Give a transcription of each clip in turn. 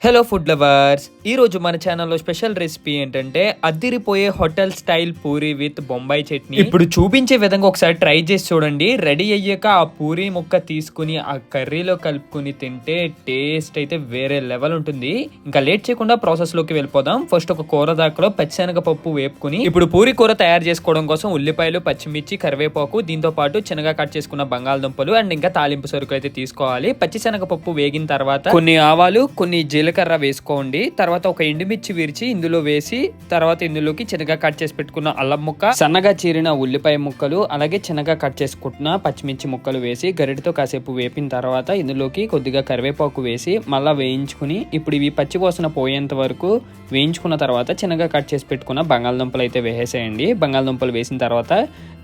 Hello food lovers, ఈరోజు మన ఛానల్లో స్పెషల్ రెసిపీ ఏంటంటే అద్దిరిపోయే hotel style puri with Bombay chutney. ఇప్పుడు చూపించే విధంగా ఒకసారి ట్రై చేసి చూడండి. రెడీ అయ్యాక ఆ పూరి ముక్క తీసుకుని ఆ కర్రీలో కలుపుకుని తింటే టేస్ట్ అయితే వేరే లెవెల్ ఉంటుంది. ఇంకా లేట్ చేయకుండా ప్రాసెస్ లోకి వెళ్ళిపోదాం. ఫస్ట్ ఒక కూర దాకలో పచ్చిశనగపప్పు వేపుకుని ఇప్పుడు పూరి కూర తయారు చేసుకోవడం కోసం ఉల్లిపాయలు, పచ్చిమిర్చి, కరివేపాకు, దీంతో పాటు చిన్నగా కట్ చేసుకున్న బంగాళదుంపలు అండ్ ఇంకా తాలింపు సరుకు అయితే తీసుకోవాలి. పచ్చిశనగపప్పు వేగిన తర్వాత కొన్ని ఆవాలు, కొన్ని జీలకర్ర వేసుకోండి. తర్వాత ఒక ఎండుమిర్చి విరిచి ఇందులో వేసి తర్వాత ఇందులోకి చిన్నగా కట్ చేసి పెట్టుకున్న అల్లం ముక్క, సన్నగా చీరిన ఉల్లిపాయ ముక్కలు, అలాగే చిన్నగా కట్ చేసుకుంటున్న పచ్చిమిర్చి ముక్కలు వేసి గరిటతో కాసేపు వేపిన తర్వాత ఇందులోకి కొద్దిగా కరివేపాకు వేసి మళ్ళా వేయించుకుని ఇప్పుడు ఇవి పచ్చివాసన పోయేంత వరకు వేయించుకున్న తర్వాత చిన్నగా కట్ చేసి పెట్టుకున్న బంగాళదుంపలు అయితే వేసేసేయండి. బంగాళదుంపలు వేసిన తర్వాత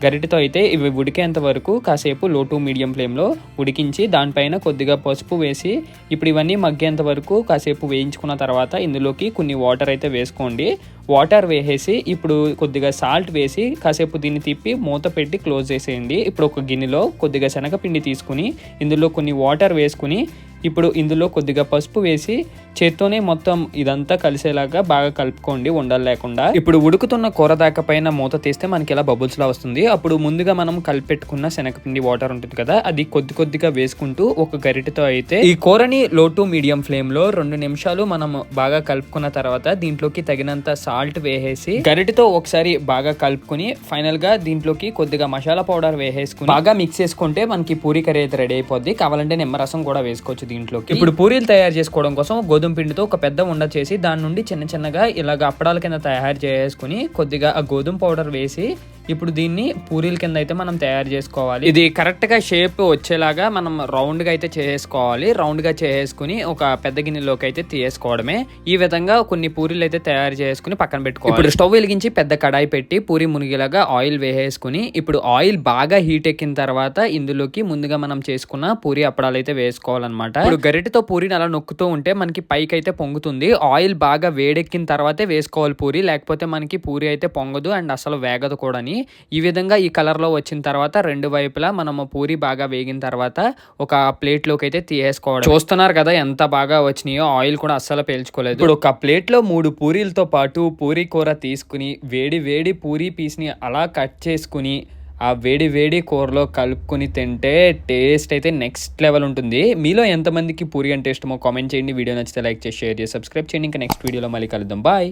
గరిటతో అయితే ఇవి ఉడికేంత వరకు కాసేపు లో టు మీడియం ఫ్లేమ్లో ఉడికించి దానిపైన కొద్దిగా పసుపు వేసి ఇప్పుడు ఇవన్నీ మగ్గేంత వరకు కాసేపు వేయించుకున్న తర్వాత ఇందులోకి కొన్ని వాటర్ అయితే వేసుకోండి. వాటర్ వేసేసి ఇప్పుడు కొద్దిగా సాల్ట్ వేసి కాసేపు దీన్ని తిప్పి మూత పెట్టి క్లోజ్ చేసేయండి. ఇప్పుడు ఒక గిన్నెలో కొద్దిగా శనగపిండి తీసుకుని ఇందులో కొన్ని వాటర్ వేసుకుని ఇప్పుడు ఇందులో కొద్దిగా పసుపు వేసి చేత్తోనే మొత్తం ఇదంతా కలిసేలాగా బాగా కలుపుకోండి, ఉండలు లేకుండా. ఇప్పుడు ఉడుకుతున్న కూర దాకా పైన మూత తీస్తే మనకి ఇలా బబుల్స్ లా వస్తుంది. అప్పుడు ముందుగా మనం కలిపెట్టుకున్న శనగపిండి వాటర్ ఉంటుంది కదా, అది కొద్దిగా వేసుకుంటూ ఒక గరిటెతో అయితే ఈ కూరని లో టు మీడియం ఫ్లేమ్ లో 2 నిమిషాలు మనం బాగా కలుపుకున్న తర్వాత దీంట్లోకి తగినంత సాల్ట్ వేసేసి గరిటెతో ఒకసారి బాగా కలుపుకుని ఫైనల్ గా దీంట్లోకి కొద్దిగా మసాలా పౌడర్ వేసేసుకుని బాగా మిక్స్ చేసుకుంటే మనకి పూరి కర్రీ అయితే రెడీ అయిపోద్ది. కావాలంటే నిమ్మరసం కూడా వేసుకోవచ్చు దీంట్లోకి. ఇప్పుడు పూరీలు తయారు చేసుకోవడం కోసం గోధుమ పిండితో ఒక పెద్ద ఉండ చేసి దాని నుండి చిన్నగా ఇలాగ అప్పడాల కింద తయారు చేసుకుని కొద్దిగా ఆ గోధుమ పౌడర్ వేసి ఇప్పుడు దీన్ని పూరీల కింద అయితే మనం తయారు చేసుకోవాలి. ఇది కరెక్ట్ గా షేప్ వచ్చేలాగా మనం రౌండ్ గా అయితే చేసుకోవాలి. రౌండ్ గా చేసుకుని ఒక పెద్ద గిన్నెలోకి అయితే తీసుకోవడమే. ఈ విధంగా కొన్ని పూరీలు అయితే తయారు చేసుకుని పక్కన పెట్టుకోవాలి. ఇప్పుడు స్టవ్ వెలిగించి పెద్ద కడాయి పెట్టి పూరి మునిగేలాగా ఆయిల్ వేసేసుకుని ఇప్పుడు ఆయిల్ బాగా హీట్ ఎక్కిన తర్వాత ఇందులోకి ముందుగా మనం చేసుకున్న పూరి అప్పడాలు అయితే వేసుకోవాలన్నమాట. ఇప్పుడు గరిటెతో పూరిని అలా నొక్కుతూ ఉంటే మనకి పైకి అయితే పొంగుతుంది. ఆయిల్ బాగా వేడెక్కిన తర్వాతే వేసుకోవాలి పూరి, లేకపోతే మనకి పూరి అయితే పొంగదు అండ్ అసలు వేగదు కూడా. ఈ విధంగా ఈ కలర్ లో వచ్చిన తర్వాత రెండు వైపులా మనము పూరి బాగా వేగిన తర్వాత ఒక ప్లేట్ లోకి అయితే తీసేసుకోవడం. చూస్తున్నారు కదా ఎంత బాగా వచ్చినాయో, ఆయిల్ కూడా అస్సలు పేల్చుకోలేదు. ఇప్పుడు ఒక ప్లేట్ లో 3 పూరీలతో పాటు పూరి కూర తీసుకుని వేడి పూరి పీస్ ని అలా కట్ చేసుకుని ఆ వేడి కూరలో కలుపుకొని తింటే టేస్ట్ అయితే నెక్స్ట్ లెవెల్ ఉంటుంది. మీలో ఎంతమందికి పూరి అంటే ఇష్టమో కామెంట్ చేయండి. వీడియో నచ్చితే లైక్ చేసి షేర్ చేసి సబ్స్క్రైబ్ చేయండి. ఇంకా నెక్స్ట్ వీడియోలో మళ్ళీ కలుద్దాం. బాయ్.